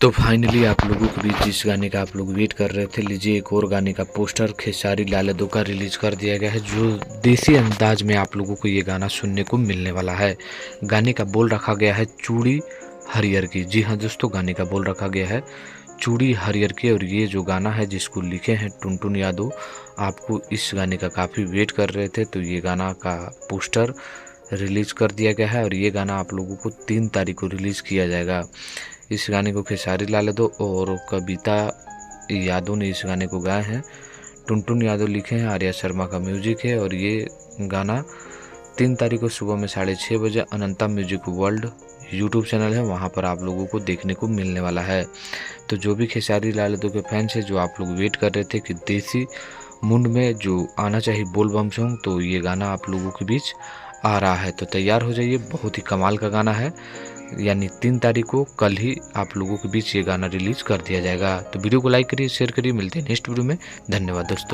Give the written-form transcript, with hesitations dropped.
तो फाइनली आप लोगों के बीच जिस गाने का आप लोग वेट कर रहे थे, लीजिए एक और गाने का पोस्टर खेसारी लाल यादव का रिलीज कर दिया गया है, जो देसी अंदाज में आप लोगों को ये गाना सुनने को मिलने वाला है। गाने का बोल रखा गया है चूड़ी हरियर की। जी हाँ दोस्तों, गाने का बोल रखा गया है चूड़ी हरियर की। और ये जो गाना है जिसको लिखे हैं टुनटुन यादव, आपको इस गाने का काफ़ी वेट कर रहे थे, तो ये गाना का पोस्टर रिलीज कर दिया गया है। और ये गाना आप लोगों को 3 तारीख को रिलीज़ किया जाएगा। इस गाने को खेसारी लाल यादव और कविता यादव ने इस गाने को गाए हैं। टुनटुन यादव लिखे हैं, आर्या शर्मा का म्यूजिक है। और ये गाना 3 तारीख को सुबह में 6:30 बजे अनंता म्यूजिक वर्ल्ड यूट्यूब चैनल है, वहाँ पर आप लोगों को देखने को मिलने वाला है। तो जो भी खेसारी लाल यादव के फैंस हैं, जो आप लोग वेट कर रहे थे कि देसी मुंड में जो आना चाहिए बोल बम सॉन्ग, तो ये गाना आप लोगों के बीच आ रहा है। तो तैयार हो जाइए, बहुत ही कमाल का गाना है। यानी 3 तारीख को कल ही आप लोगों के बीच ये गाना रिलीज कर दिया जाएगा। तो वीडियो को लाइक करिए, शेयर करिए, मिलते हैं नेक्स्ट वीडियो में। धन्यवाद दोस्तों।